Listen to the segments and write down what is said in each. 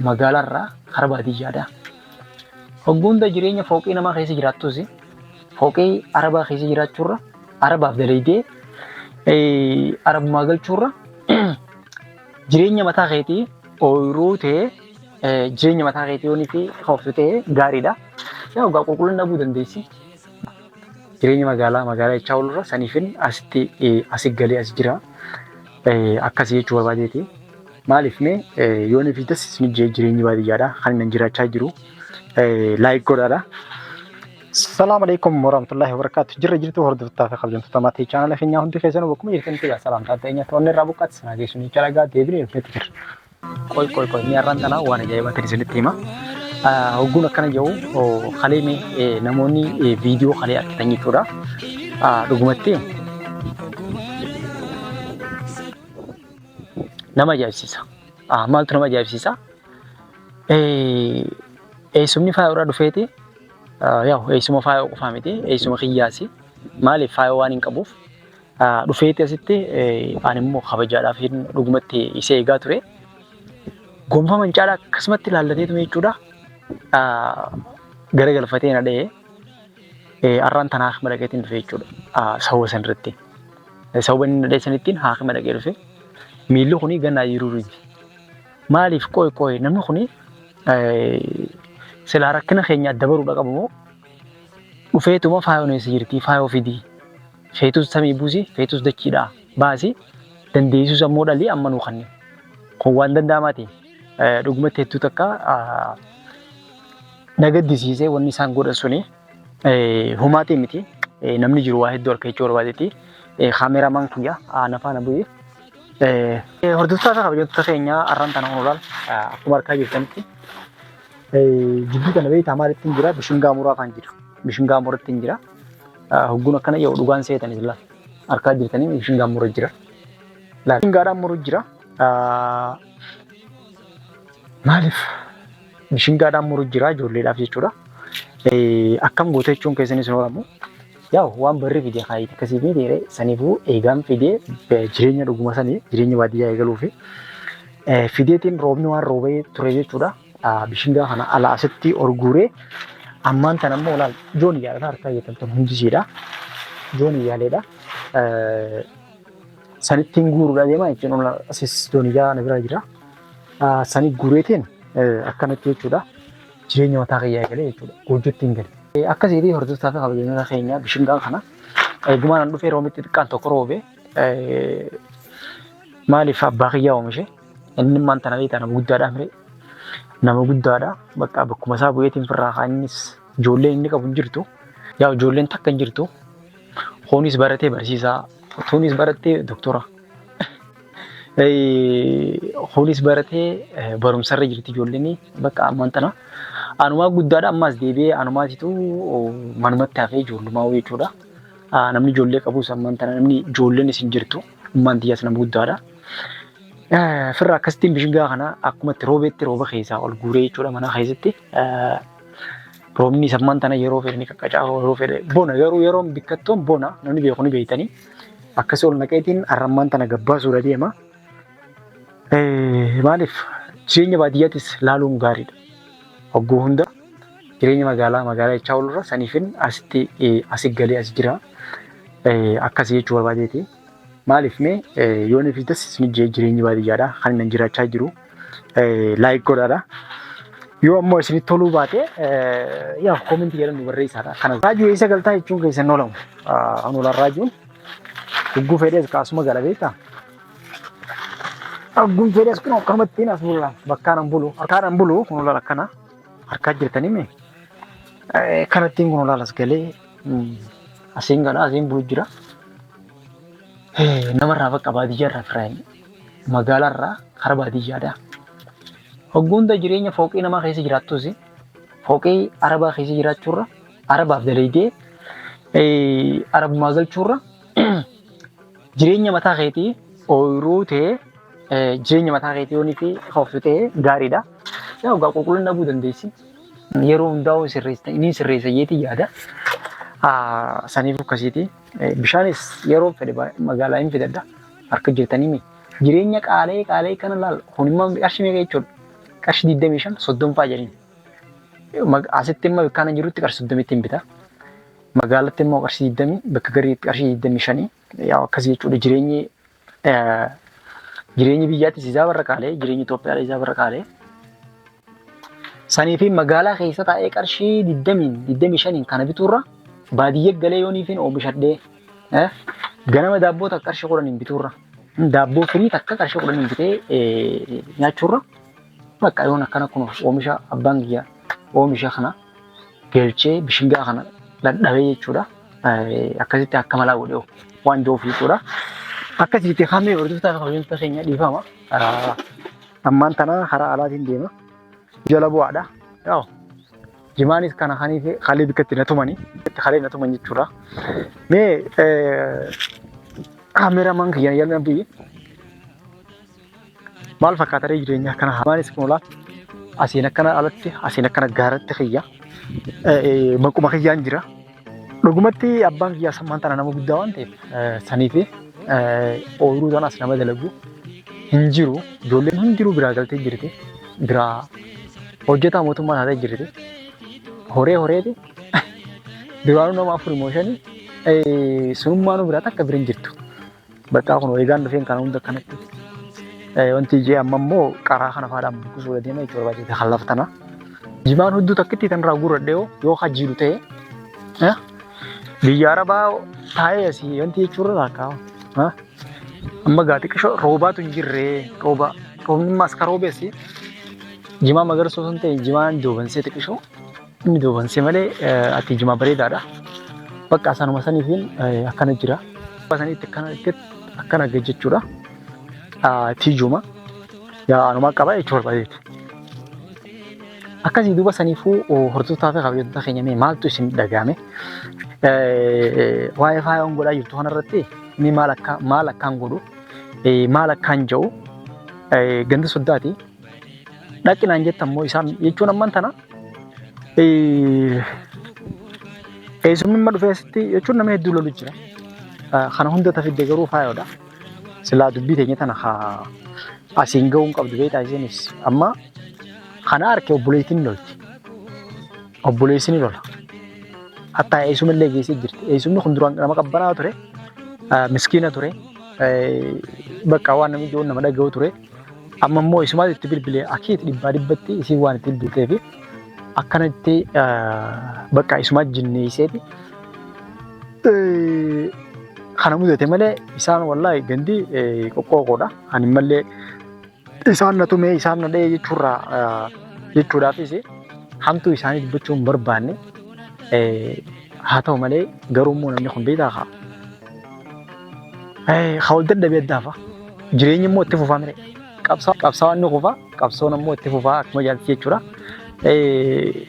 Magaalarraa karaa baadiyyaadha. Hogguunda jireenya fooqee namaa keessa jiraattus fooqee arabaa keessa jiraachuurra arabaaf dalaydee arabummaa galchuurra jireenya mataa keetii ooyiruu ta'ee jireenya mataa keetii yoonii fi hooftu ta'ee gaariidha. Yaa ogaa qulqullina dhabuu dandeessi. Jireenya magaalaa jechaa oolurra saniifin asi galee as jira akkasii jechuu barbaadeeti. Maaliif mee yoonii fi tasisni jireenyi baadiyyaadha kan inni jiraachaa jiru laayik godhaadha. Salaamu alaikum warahmatullahi wabarakatuh. Jirtu hordoftoota fi kabajamtoota maatii chaanala keenyaa hundi keessanuu bakkuma jirtanitti salaamtaa ta'ee toonni irraa buqqaatti sana geessuun calagaa deebiin ilfeetti jira. Qoy ni arraan tanaa waan ajaa'ibaa ta'e isinitti hima. Hogguun akkana jiru kalee namoonni viidiyoo kalee argitan jechuudha. Dhugumatti nama ajaa'ibsiisa. Maaltu nama ajaa'ibsiisa? Eessumni faaya irraa dhufeeti. Eessuma faaya qofaa miti. Eessuma kiyyaasi. Maaliif faaya waan hin qabuuf dhufeeti asitti ani immoo kabajaadhaaf dhugumatti isa eegaa ture. Gonfaa mancaadhaa akkasumatti ilaallateetu jechuudha. Garagalfatee na dha'ee arraan tanaa haakima dhaqeetiin dhufe jechuudha. Sawwa san irratti. Sawwa inni na dha'e sanittiin haakima dhaqee dhufe. Miilli kuni gannaa jiruu ruuti. Maaliif qoy namni kuni silaa rakkina keenya adda baruudha qabu moo dhufeetuma faaya oneessa jirti faaya ofidii feetus samii buusii feetus dachiidhaa baasii dandeessus ammoo dhalii amma nuu kanne kun waan danda'amaati dhugumatti hedduu takka nagaddisiisee wanni isaan godhan suni humaatii miti namni jiru waa hedduu harka jechuu barbaadeeti kaameramaan kiyya nafaana bu'ee. Hordoftoota kabajamtoota keenyaa arraan tanaa olaal akkuma harkaa jirtanitti jidduu kana beektaa maalittiin jira bishingaa muraa kan jira bishingaa murattiin jira hogguun akkana yoo dhugaan seetanii laal harkaa jirtanii bishingaa muraa jira bishingaadhaan muruu jira maaliif bishingaadhaan muruu jira ijoolleedhaaf jechuudha akkam goota jechuun keessanis noolamu yaa'u waan barri fidee kaayiti akkasii fi dheeree saniifuu eegaan fidee jireenya dhuguma sanii jireenya baadiyyaa eegaluufi fideetiin roobni waan roobee ture jechuudha. Bishingaa kana ala asitti orguuree ammaan tan ammoo olaal joon iyyaadha harkaa eeggatamtan hundisiidha. Joon iyyaaleedha. Sanittiin guuruudha deemaa jechuun asis joon iyyaa na bira jira. Sanii guureetiin akkanatti jechuudha. Jireenya mataa kiyyaa eegalee jechuudha. Goojjootti hin galee. Akkasitti hordoftoota fi kabajamtoota keenya bishingaa kana eegumaan an dhufee roomitti xiqqaan tokko roobee maaliif abbaa kiyyaa oomishe inni maan tana beektaa nama guddaadhaa mire nama guddaadha bakka bakkuma isaa bu'eetiin firraa kaanis ijoolleen inni qabu hin jirtu yaa ijoolleen takka hin jirtu hoonis baratee barsiisaa tuunis barattee doktora hoonis baratee barumsarra jirti ijoolleen bakka ammaan tana anumaa guddaadha ammaas deebi'ee anumaatitu manumatti hafee ijoollumaa jechuudha. Namni ijoollee qabus ammaan tana namni ijoolleen isin jirtu ummaan xiyyaas nama guddaadha. Firra akkasittiin bishingaa kana akkumatti roobeetti rooba keessaa ol guuree jechuudha mana keessatti. Roobni ammaan tana yeroo fedhe ni qaqqacaa'a yeroo fedhe bona garuu yeroo bikkattoon bona namni beeku ni beeytanii akkasii ol naqeetiin arrammaan tana gabbaasuudha deema. Maaliif jireenya baadiyyaattis laaluun gaariidha. Hogguu hunda jireenya magaalaa jechaa oolurra saniifin asi galee as jira akkasii jechuu barbaadeeti. Maaliif mee yoonii fi tasisni jireenyi baadiyyaadha kan inni jiraachaa jiru laayik godhaadha. Yoo ammoo isinit toluu baate yaa koomentii jedhamu barreessaadha. Kana raajuu eessa galtaa jechuun keessan oolamu. Anolaan raajuun hogguu fedhees kaasuma gala beektaa. Hogguun fedhees kun akkanumattiin as bulu bakkaan an bulu kun olaal akkana. Harkaa jirtanii mee kanattiin kun olaalas galee asiin galaa asiin bulu jira. Namarraa bakka baadiyyaarraa firaayin magaalaarraa kara baadiyyaadha. Hogguunda jireenya fooqee namaa keessa jiraattus fooqee arabaa keessa jiraachuurra arabaaf dalaydee arabummaa galchuurra jireenya mataa keetii ooyiruu ta'ee jireenya mataa keetii yoonii fi hooftu ta'ee gaariidha. Yaa ogaa qulqullina dhabuu dandeessi. yeroo hundaa'u sirreessa jeetii yaada. Saniif akkasiiti. Bishaanis yeroo fedhe magaalaa hin fidadda. Harka jirtanii jireenya qaala'ee kana laal hunimmaa qarshii meeqa jechuudha. Qarshii 25 30 jedhanii. Asitti immoo kana jirutti qarshii 30 ittiin bita. Magaalatti immoo qarshii 20 bakka gariitti qarshii 25 yaa akkasii jechuudha. Jireenyi biyyaattis isaa barra qaala'ee jireenyi Itoophiyaa isaa barra qaala'ee. Sanii fi magaalaa keessa taa'ee qarshii 25 kana bituurra baadiyyee galee yooniifin oomishadhee ganama daabboo takka qarshii 10 bituurra daabboo firii takka qarshii 10 bitee nyaachuurra bakka yoon akkana kun oomisha abbaan kiyyaa oomisha kana galchee bishingaa kana dadhabee jechuudha. Akkasitti akka malaa godhee waan jiruuf jechuudha. Akkasitti hamee hordoftaa fi hojjetaa keenya dhiifama. Ammaan tana karaa alaatiin deema. Jala bu'aadha. Yaa'u jimaanis kana haalli bikkatti na tumani. Haalli na tuman jechuudha. Mee kaameramaan kiyya yaalaa biyyi maal fakkaata jireenya kana jimaanis kun olaat asiin akkana alatti asiin akkana gaaratti kiyya maquma kiyyaan jira. Dhugumatti abbaan kiyyaa sammaan tana nama guddaa waan ta'eef saniifi ooyiruu tanas nama dalagu hin jiru. Ijoolleen hundinuu biraa galtee jirti. Biraa hojjetaa mootummaa taatee jirti. Horeeti. Duraanuu nama afur mooshanii sunummaanuu biraa takka birin jirtu. Bakka kun eegaan dhufeen kana hunda kanatti. Wanti ijee amma immoo qaraa kana faadhaan buqqisuu deema jechuudha baay'ee hallaftana. Jimaan hudduu takkitti tanirraa guurradhee yoo hajjiiru ta'e biyya Arabaa taa'ee asii wanti jechuudha laakkaa. Amma gaati qishoo roobaatu hin jirree roobni immoo aska roobeessi. Jimaa magarsoo sun ta'e jimaan doobansee xiqqishoo inni doobansee malee ati jimaa bareedaadha. Bakka asanuma saniifiin akkana jira. Saniitti akkana jechuudha. Tijuma yaa anumaa qaba jechuudha baay'eetti. Akkasii duuba saniifuu hordoftoota fi kabajattoota keenya mee maaltu isin dhagahame? Waa'ee faayaan godhaa jirtu kanarratti inni maal akkaan godhu maal akkaan jedhu ganda soddaati. Dhaqinaan jettan immoo isaan jechuun amman tana eessummaa dhufee asitti jechuun nama hedduu lolu jira. Kana hunda tafidde garuu faayoodha. Silaa dubbii teenya tana asiin ga'uun qabdu beektaa isinis amma kana harkee obboleettiin lolti. Obboleessi ni lola. Hatta eessumallee geessee jirti. Eessumni kun duraan nama qabbanaa ture. Miskiina ture. Bakka waan namni ijoon nama dhaga'u ture. Amma immoo isumaatti itti bilbilee akiiti dhibbatti isiin waan itti bilbiltee fi akkanatti bakka isumaatti jinneesseeti. Kana mudate malee isaan wallaahi gandi qoqqooqoodha. Ani malee isaan na tumee isaan na dha'ee jechuudhaafis hamtuu isaanii dubbachuu hin barbaanne haa ta'u malee garuu immoo namni kun beektaa haa wal dadhabee addaafa jireenyi immoo itti fufaa mire qabsaawaan ni kufaa qabsoon immoo itti fufaa akkuma jaalatti jechuudha.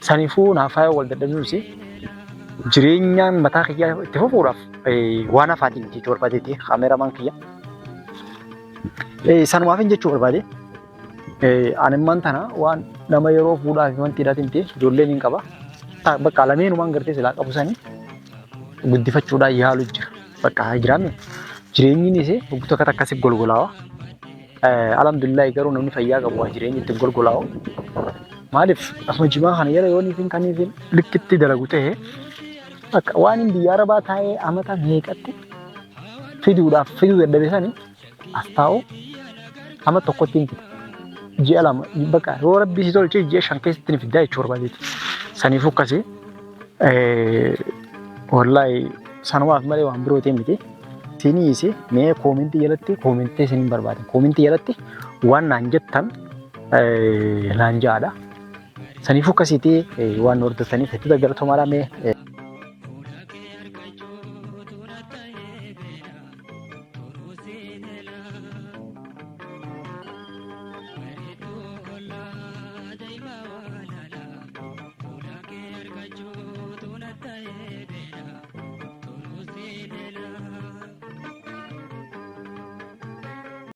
Saniifuu naafaayoo wal dadhabnuus jireenyaan mataa kiyyaa itti fufuudhaaf waan hafaatiin jechuu barbaadeeti kaameramaan kiyya. Sanumaaf hin jechuu barbaade. Animmaan tana waan nama yeroo fuudhaa fi wanti hidhatiin ta'e ijoolleen hin qaba. Bakka lameenumaan gartee silaa qabu sanii guddifachuudhaan yaalu jira. Bakka jiraame jireenyiinis waggoota akka akkasii golgolaawa. Alhamdulillah garuu namni fayyaa qabu waan jireenyi itti golgolaawu. Maaliif akkuma jimaa kana yeroo yooniifin kaniifin likkitti dalagu ta'e waan hin biyya Arabaa taa'ee amata meeqatti fiduu dadhabe sanii as taa'u ama tokkotti hin fide. Ji'a lama bakka yoo rabbii si tolchee ji'a 5 keessatti ni fiddaa jechuu barbaadeeti. Saniifuu akkasii wallaahi sanumaaf malee waan biroo ta'e miti. Isiniis mee koomentii jalatti koomentii isiniin barbaada. Koomentii jalatti waan naan jettan naan jaadha. Saniifuu akkasiitii waan hordoftaniif hedduu galatoomaa mee